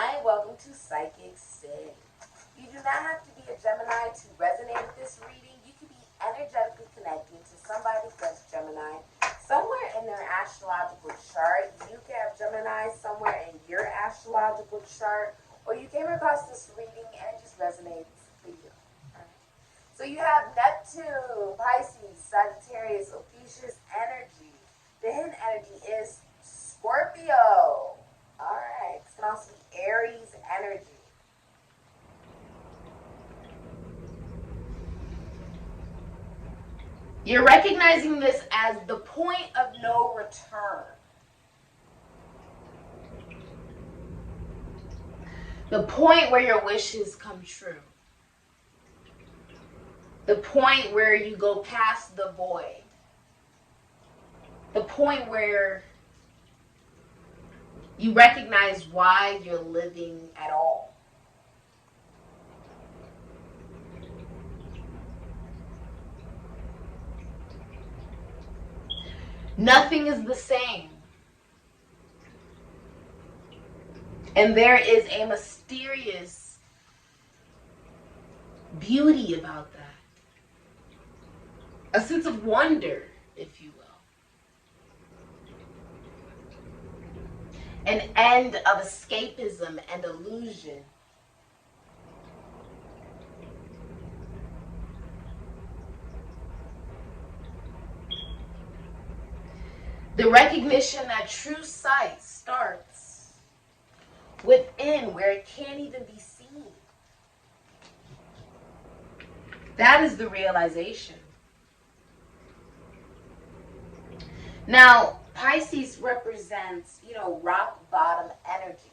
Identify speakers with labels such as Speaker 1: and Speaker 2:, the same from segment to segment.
Speaker 1: Gemini, welcome to Sikiksyd. You do not have to be a Gemini to resonate with this reading. You can be energetically connecting to somebody that's Gemini. Somewhere in their astrological chart, you can have Gemini somewhere in your astrological chart, or you came across this reading and it just resonates for you. So you have Neptune, Pisces, Sagittarius, Ophiuchus energy. The hidden energy is Scorpio. Alright, this can also be Aries energy. You're recognizing this as the point of no return. The point where your wishes come true. The point where you go past the void. The point where you recognize why you're living at all. Nothing is the same. And there is a mysterious beauty about that. A sense of wonder, if you will. An end of escapism and illusion. The recognition that true sight starts within, where it can't even be seen. That is the realization. Now, Pisces represents, rock bottom energy.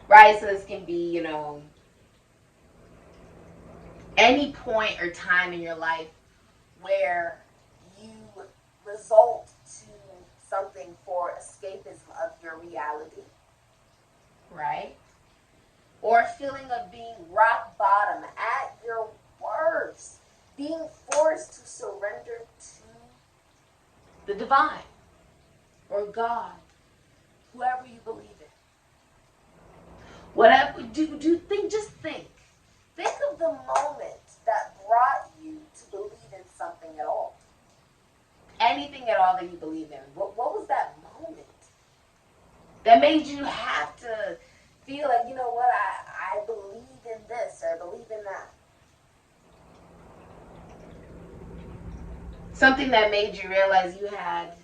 Speaker 1: Right? So this can be, any point or time in your life where you result to something for escapism of your reality. Right? Or a feeling of being rock bottom at your worst. Being forced to surrender to the divine, or God, whoever you believe in. Whatever, just think. Think of the moment that brought you to believe in something at all. Anything at all that you believe in. What was that moment that made you have to feel like, I believe in this, or I believe in that. Something that made you realize you had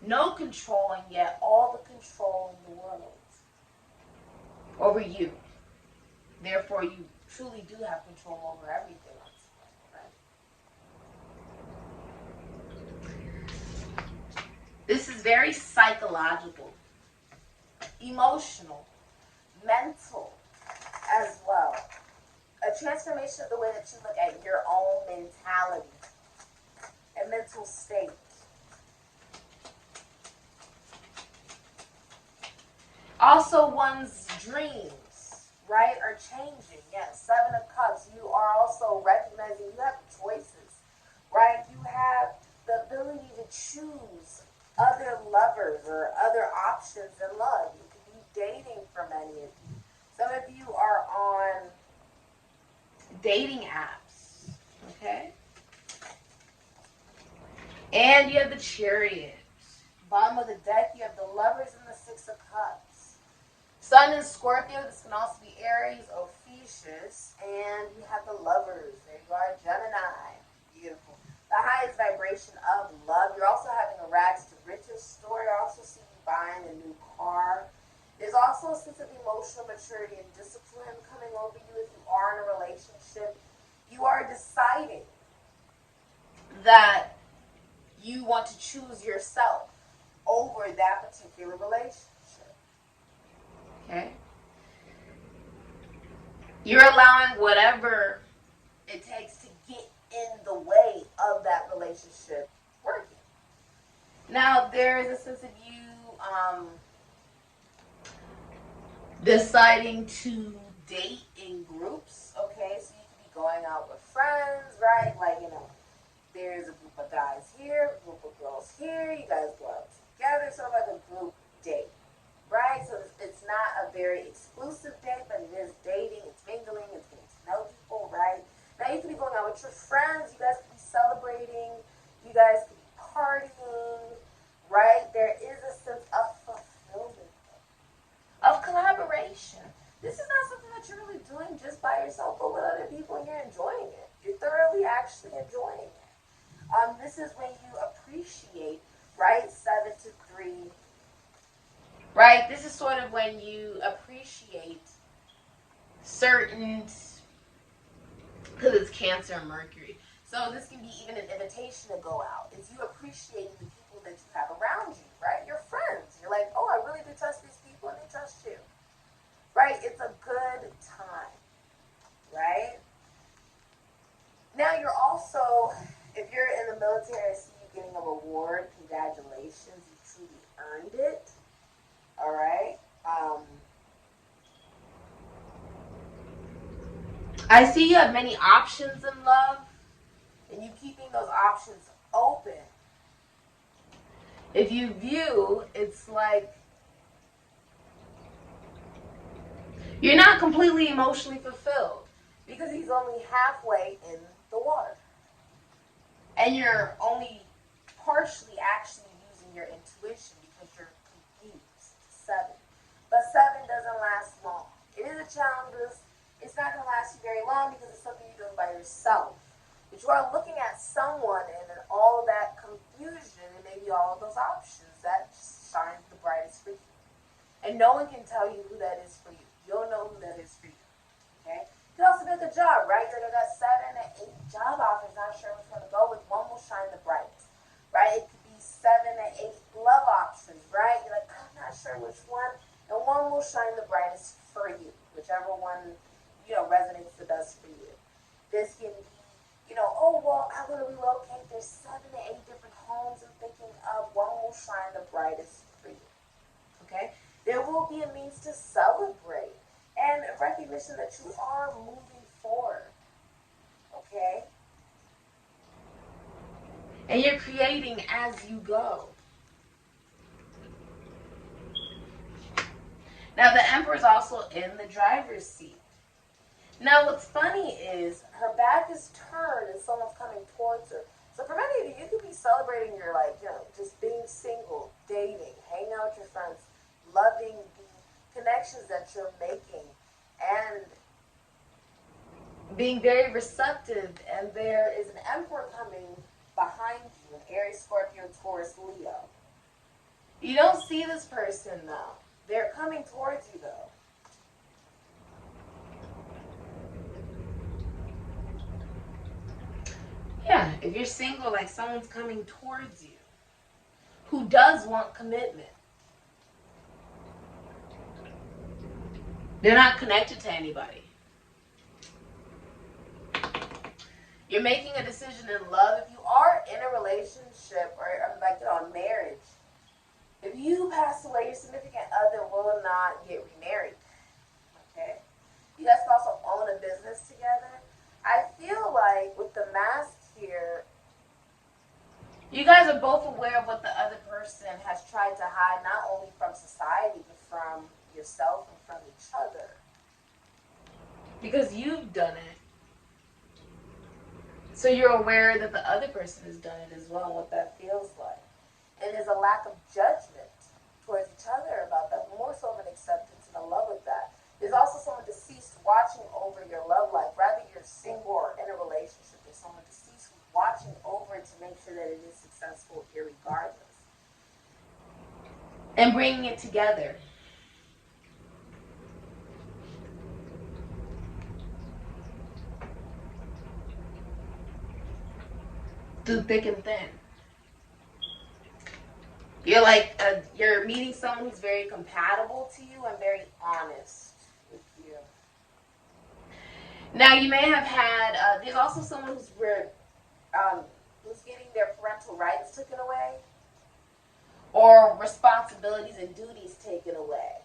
Speaker 1: no control, and yet all the control in the world over you. Therefore, you truly do have control over everything else. Right? This is very psychological, emotional, mental as well. A transformation of the way that you look at your own mentality. A mental state. Also, one's dreams, right, are changing. Yes, Seven of Cups. You are also recognizing you have choices, right? You have the ability to choose other lovers or other options in love. You could be dating for many of you. Some of you are on dating apps, okay? And you have the Chariot. Bottom of the deck, you have the Lovers and the Six of Cups. Sun in Scorpio, this can also be Aries, Ophiuchus. And you have the Lovers. There you are, Gemini. Beautiful. The highest vibration of love. You're also having a rags to riches story. I also see you buying a new car. There's also a sense of emotional maturity and discipline coming over you if you are in a relationship. You are deciding that you want to choose yourself over that particular relationship. Okay? You're allowing whatever it takes to get in the way of that relationship working. Now, there is a sense of you deciding to date in groups, okay? So you could be going out with friends, right? Like, there's a group of guys here, a group of girls here, you guys go out together, sort of like a group date, right? So it's not a very exclusive date, but it is dating, it's mingling, it's getting to know people, right? Now you could be going out with your friends, you guys could be celebrating, you guys could be partying, right? There is a sense of fulfillment, of collaboration. This is not something that you're really doing just by yourself, but with other people, and you're enjoying it. You're thoroughly actually enjoying it. This is when you appreciate, right? 7 to 3. Right? This is sort of when you appreciate certain, because it's Cancer and Mercury. So this can be even an invitation to go out. It's you appreciating the people that you have around you, right? Your friends. You're like, oh, I really do trust these people and they trust you. Right? It's a good time. Right? Now you're also, if you're in the military, I see you getting a reward. Congratulations. You truly earned it. All right. I see you have many options in love, and you keeping those options open. If you view, it's like you're not completely emotionally fulfilled because he's only halfway in the water, and you're only partially actually using your intuition because you're confused. 7. But 7 doesn't last long. It is a challenge. It's not going to last you very long because it's something you're doing by yourself. But you are looking at someone and in all of that confusion and maybe all of those options that shines the brightest for you. And no one can tell you who that is for you. You'll know who that is for you. Okay? You can also get the job, right? You're going to got 7 and 8 job offers, not sure which one to go with. One will shine the brightest. Right? It could be 7 and 8 love options, right? You're like, I'm not sure which one. And one will shine the brightest for you, whichever one, resonates the best for you. This can be, oh, well, I'm going to relocate. There's 7 to 8 different homes I'm thinking of. One will shine the brightest for you. Okay? There will be a means to celebrate and a recognition that you are moving forward. Okay? And you're creating as you go. Now, the Emperor's also in the driver's seat. Now, what's funny is her back is turned and someone's coming towards her. So for many of you, you could be celebrating your, just being single, dating, hanging out with your friends, loving the connections that you're making, and being very receptive. And there is an Emperor coming behind you, an Aries, Scorpio, Taurus, Leo. You don't see this person, though. They're coming towards you, though. Yeah, if you're single, like someone's coming towards you who does want commitment. They're not connected to anybody. You're making a decision in love. If you are in a relationship or marriage, if you pass away, your significant other will not get remarried. Okay? You guys can also own a business together. I feel like with the mask here, you guys are both aware of what the other person has tried to hide, not only from society, but from yourself and from each other. Because you've done it. So you're aware that the other person has done it as well and what that feels like. And there's a lack of judgment towards each other about that, more so of an acceptance and a love with that. There's also someone deceased watching over your love life. Rather you're single or in a relationship, there's someone deceased who's watching over it to make sure that it is successful irregardless. And bringing it together. Through thick and thin. You're meeting someone who's very compatible to you and very honest with you. Now you may have had, there's also someone who's getting their parental rights taken away or responsibilities and duties taken away.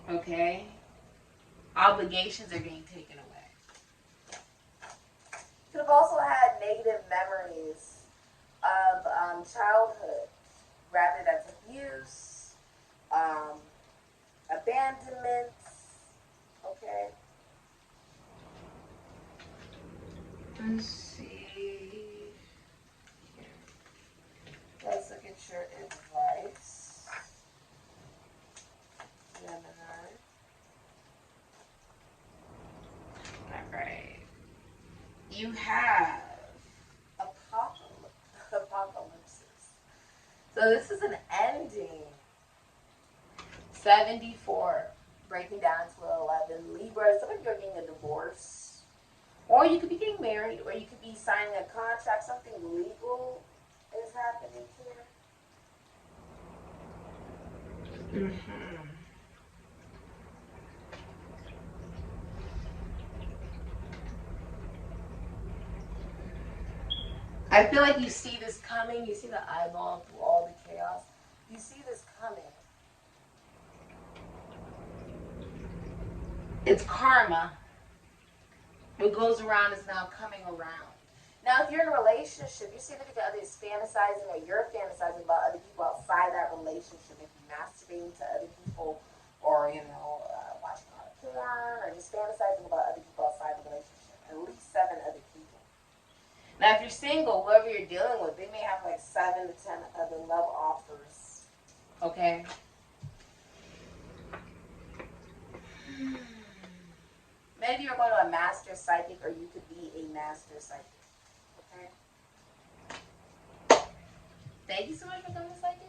Speaker 1: Okay? Obligations are being taken away. You could have also had negative memories of childhood, rather that's abuse, abandonment, abandonments. Okay. Let's see. Here. Let's look at your advice, Gemini. Alright. You have apocalypses. So this is an ending. 74. Breaking down to 11. Libra. Some of you are getting a divorce. Or you could be getting married. Or you could be signing a contract. Something legal is happening here. I feel like you see this coming. You see the eyeball through all the chaos. You see this coming. It's karma. What goes around is now coming around. Now, if you're in a relationship, you see that the other is fantasizing, or you're fantasizing about other people outside that relationship. If you're masturbating to other people, or, watching a lot of porn, or just fantasizing about other people outside the relationship. At least 7 other people. Now, if you're single, whoever you're dealing with, they may have like 7 to 10 other love offers. Okay? Maybe you're going to a master psychic, or you could be a master psychic. Okay? Thank you so much for coming to Psychic.